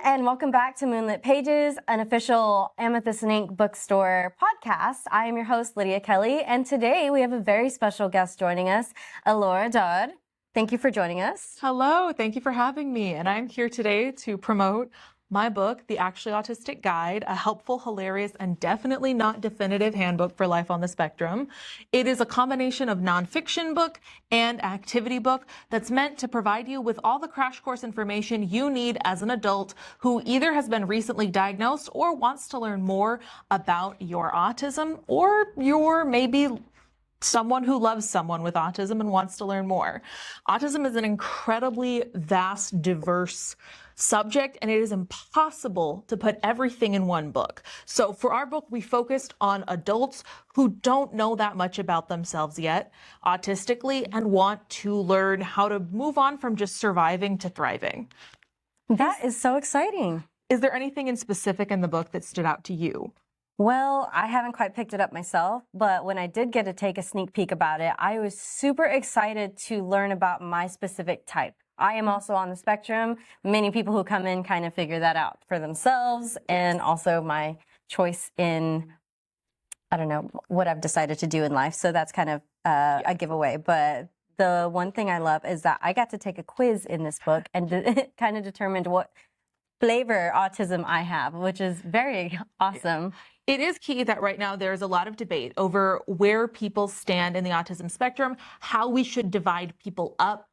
and welcome back to Moonlit Pages, an official Amethyst and Ink Bookstore podcast. I am your host, Lydia Kelly, and today we have a very special guest joining us, Elora Dodd. Thank you for joining us. Hello, thank you for having me. And I'm here today to promote my book, The Actually Autistic Guide, a helpful, hilarious, and definitely not definitive handbook for life on the spectrum. It is a combination of nonfiction book and activity book that's meant to provide you with all the crash course information you need as an adult who either has been recently diagnosed or wants to learn more about your autism, or you're maybe someone who loves someone with autism and wants to learn more. Autism is an incredibly vast, diverse subject, and it is impossible to put everything in one book. So for our book, we focused on adults who don't know that much about themselves yet, autistically, and want to learn how to move on from just surviving to thriving. That is so exciting. Is there anything in specific in the book that stood out to you? Well, I haven't quite picked it up myself, but when I did get to take a sneak peek about it, I was super excited to learn about my specific type. I am also on the spectrum. Many people who come in kind of figure that out for themselves, and also my choice in, I don't know, what I've decided to do in life. So that's kind of a giveaway. But the one thing I love is that I got to take a quiz in this book, and it kind of determined what flavor autism I have, which is very awesome. It is key that right now there's a lot of debate over where people stand in the autism spectrum, how we should divide people up.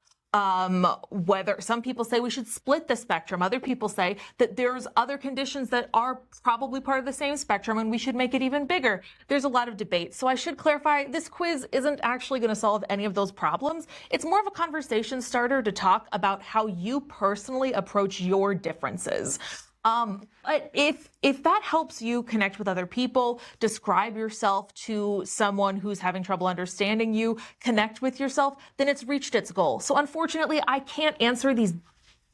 Whether some people say we should split the spectrum, other people say that there's other conditions that are probably part of the same spectrum and we should make it even bigger. There's a lot of debate. So I should clarify, this quiz isn't actually going to solve any of those problems. It's more of a conversation starter to talk about how you personally approach your differences. But if that helps you connect with other people, describe yourself to someone who's having trouble understanding you, connect with yourself, then it's reached its goal. So unfortunately, I can't answer these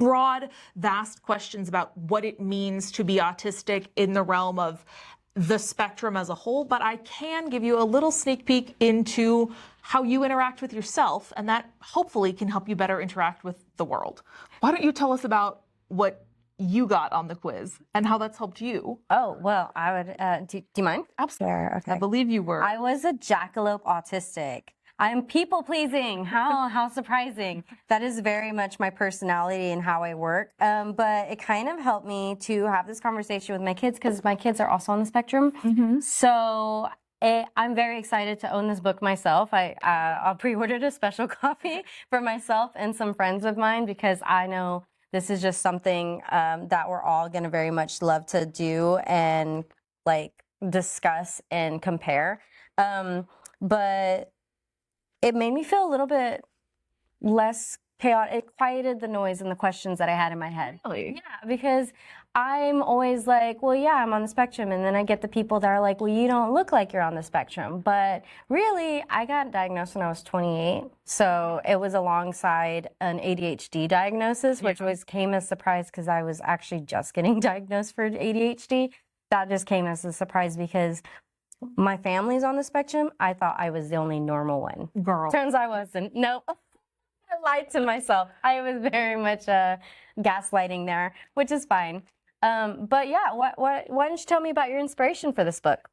broad, vast questions about what it means to be autistic in the realm of the spectrum as a whole, but I can give you a little sneak peek into how you interact with yourself, and that hopefully can help you better interact with the world. Why don't you tell us about what you got on the quiz and how that's helped you? Oh, well, I would, do you mind? Absolutely. Sure, okay. I believe you were. I was a jackalope autistic. I'm people pleasing. How surprising. That is very much my personality and how I work. But it kind of helped me to have this conversation with my kids, because my kids are also on the spectrum. Mm-hmm. So I'm very excited to own this book myself. I pre-ordered a special copy for myself and some friends of mine, because I know this is just something that we're all going to very much love to do and like discuss and compare. But it made me feel a little bit less chaotic. It quieted the noise and the questions that I had in my head. Really? Yeah, because I'm always like, well, yeah, I'm on the spectrum. And then I get the people that are like, well, you don't look like you're on the spectrum. But really, I got diagnosed when I was 28. So it was alongside an ADHD diagnosis, which came as a surprise, because I was actually just getting diagnosed for ADHD. That just came as a surprise because my family's on the spectrum. I thought I was the only normal one. Girl. Turns I wasn't. Nope. I lied to myself. I was very much gaslighting there, which is fine. But yeah, why don't you tell me about your inspiration for this book?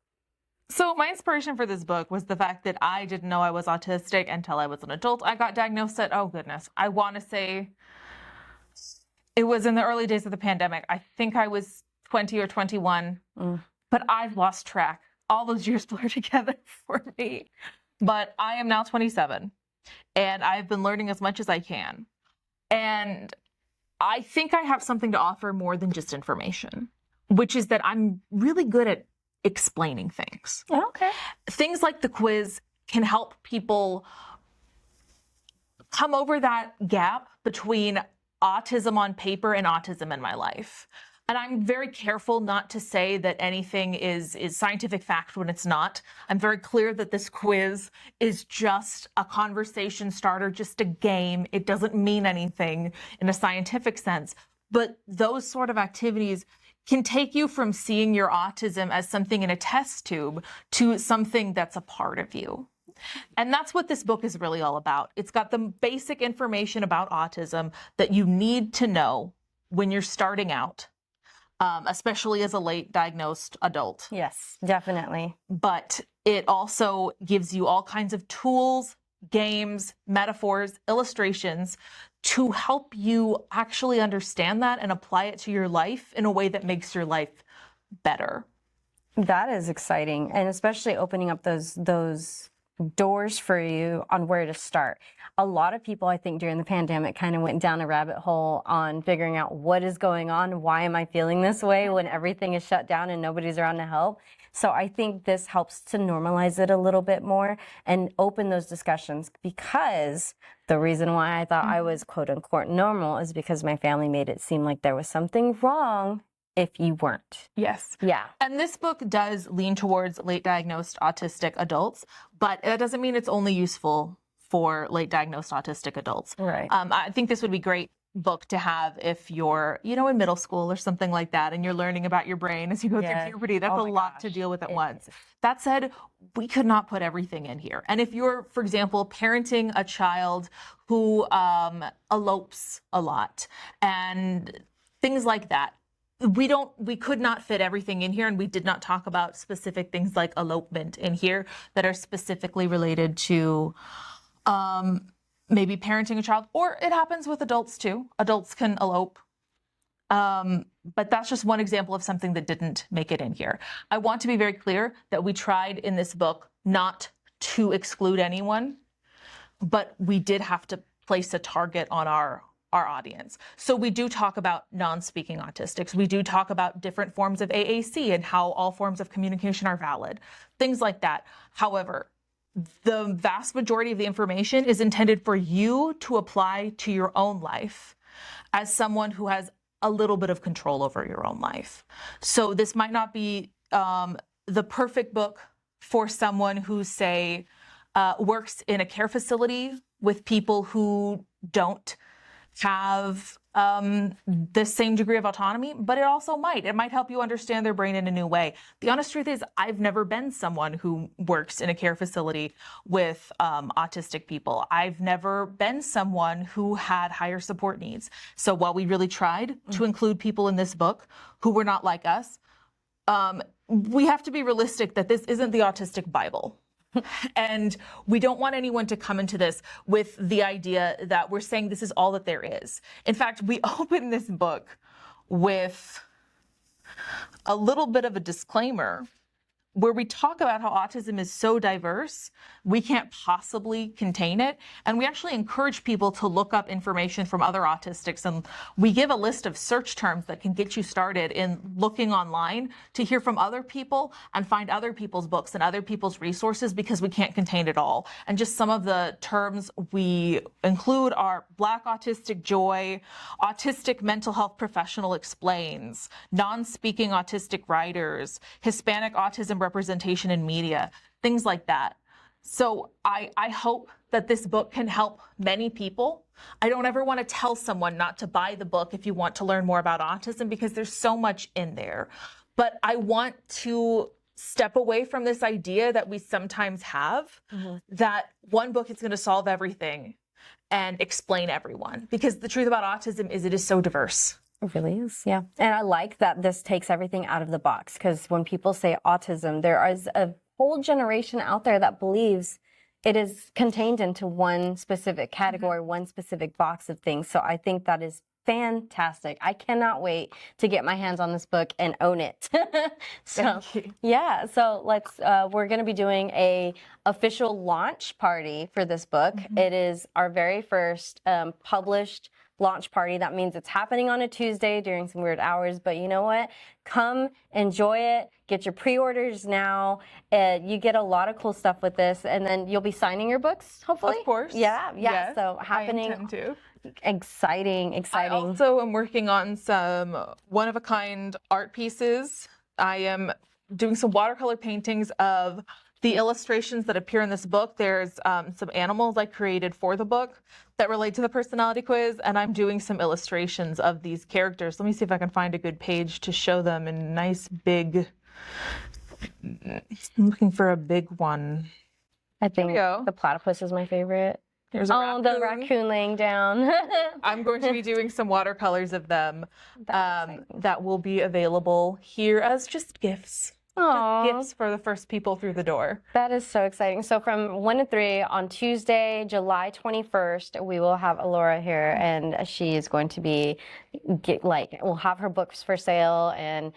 So my inspiration for this book was the fact that I didn't know I was autistic until I was an adult. I got diagnosed at, oh goodness, I want to say it was in the early days of the pandemic. I think I was 20 or 21, but I've lost track. All those years blur together for me. But I am now 27, and I've been learning as much as I can. And I think I have something to offer more than just information, which is that I'm really good at explaining things. Okay. Things like the quiz can help people come over that gap between autism on paper and autism in my life. And I'm very careful not to say that anything is scientific fact when it's not. I'm very clear that this quiz is just a conversation starter, just a game. It doesn't mean anything in a scientific sense. But those sort of activities can take you from seeing your autism as something in a test tube to something that's a part of you. And that's what this book is really all about. It's got the basic information about autism that you need to know when you're starting out especially as a late diagnosed adult. Yes, definitely. But it also gives you all kinds of tools, games, metaphors, illustrations to help you actually understand that and apply it to your life in a way that makes your life better. That is exciting, and especially opening up those doors for you on where to start. A lot of people, I think, during the pandemic kind of went down a rabbit hole on figuring out what is going on, why am I feeling this way when everything is shut down and nobody's around to help. So I think this helps to normalize it a little bit more and open those discussions, because the reason why I thought I was quote unquote normal is because my family made it seem like there was something wrong if you weren't. Yes. Yeah. And this book does lean towards late diagnosed autistic adults, but that doesn't mean it's only useful for late diagnosed autistic adults. Right. I think this would be a great book to have if you're, in middle school or something like that, and you're learning about your brain as you go through puberty. That's a lot to deal with at once. That said, we could not put everything in here. And if you're, for example, parenting a child who elopes a lot and things like that, we could not fit everything in here, and we did not talk about specific things like elopement in here that are specifically related to maybe parenting a child, or it happens with adults too. Adults can elope. But that's just one example of something that didn't make it in here. I want to be very clear that we tried in this book not to exclude anyone, but we did have to place a target on our audience. So we do talk about non-speaking autistics. We do talk about different forms of AAC and how all forms of communication are valid, things like that. However, the vast majority of the information is intended for you to apply to your own life as someone who has a little bit of control over your own life. So this might not be the perfect book for someone who, say, works in a care facility with people who don't have the same degree of autonomy, but it also might. It might help you understand their brain in a new way. The honest truth is, I've never been someone who works in a care facility with autistic people. I've never been someone who had higher support needs. So while we really tried to include people in this book who were not like us, we have to be realistic that this isn't the autistic Bible. And we don't want anyone to come into this with the idea that we're saying this is all that there is. In fact, we open this book with a little bit of a disclaimer where we talk about how autism is so diverse, we can't possibly contain it. And we actually encourage people to look up information from other autistics. And we give a list of search terms that can get you started in looking online to hear from other people and find other people's books and other people's resources, because we can't contain it all. And just some of the terms we include are Black Autistic Joy, Autistic Mental Health Professional Explains, Non-Speaking Autistic Writers, Hispanic Autism Representation in Media, things like that. So I hope that this book can help many people. I don't ever want to tell someone not to buy the book if you want to learn more about autism, because there's so much in there. But I want to step away from this idea that we sometimes have, that one book is going to solve everything and explain everyone. Because the truth about autism is it is so diverse. It really is, yeah. And I like that this takes everything out of the box, because when people say autism, there is a whole generation out there that believes it is contained into one specific category, one specific box of things. So I think that is fantastic. I cannot wait to get my hands on this book and own it. So yeah, so we're going to be doing a official launch party for this book. It is our very first published launch party. That means it's happening on a Tuesday during some weird hours, but you know what? Come enjoy it. Get your pre-orders now. You get a lot of cool stuff with this, and then you'll be signing your books, hopefully. Of course. Yeah. Yes, So happening. I intend to. Exciting. I also am working on some one-of-a-kind art pieces. I am doing some watercolor paintings of the illustrations that appear in this book. There's some animals I created for the book that relate to the personality quiz, and I'm doing some illustrations of these characters. Let me see if I can find a good page to show them in nice big. I'm looking for a big one. I think we go. the platypus is my favorite. Here's a Oh, the raccoon laying down. I'm going to be doing some watercolors of them That's exciting. that will be available here as just gifts. Aw. Just gifts for the first people through the door. That is so exciting. So from 1 to 3 on Tuesday, July 21st, we will have Elora here, and she is going to be, we'll have her books for sale. And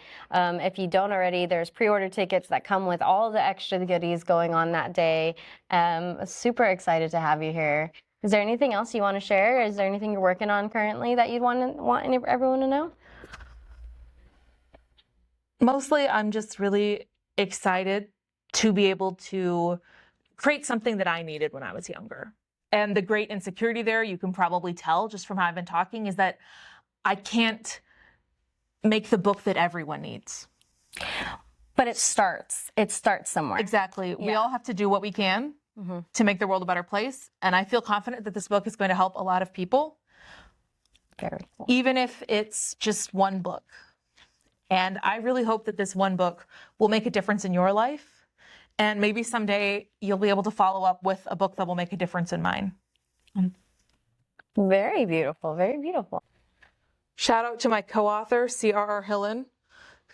if you don't already, there's pre-order tickets that come with all the extra goodies going on that day. Super excited to have you here. Is there anything else you want to share? Is there anything you're working on currently that you'd want everyone to know? Mostly, I'm just really excited to be able to create something that I needed when I was younger. And the great insecurity there, you can probably tell just from how I've been talking, is that I can't make the book that everyone needs. But it starts somewhere. Exactly. We all have to do what we can to make the world a better place. And I feel confident that this book is going to help a lot of people. Very cool. Even if it's just one book. And I really hope that this one book will make a difference in your life. And maybe someday you'll be able to follow up with a book that will make a difference in mine. Very beautiful. Very beautiful. Shout out to my co-author, C.R.R. Helen,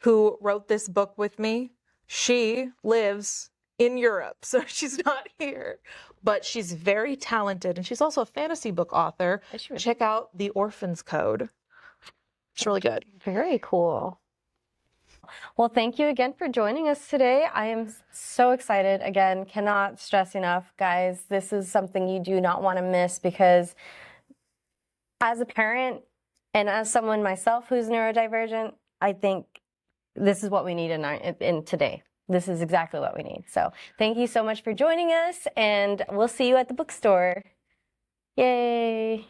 who wrote this book with me. She lives in Europe, so she's not here. But she's very talented, and she's also a fantasy book author. Check out The Orphan's Code. It's really good. Very cool. Well, thank you again for joining us today. I am so excited. Again, cannot stress enough, guys. This is something you do not want to miss, because as a parent and as someone myself who's neurodivergent, I think this is what we need in today. This is exactly what we need. So thank you so much for joining us, and we'll see you at the bookstore. Yay.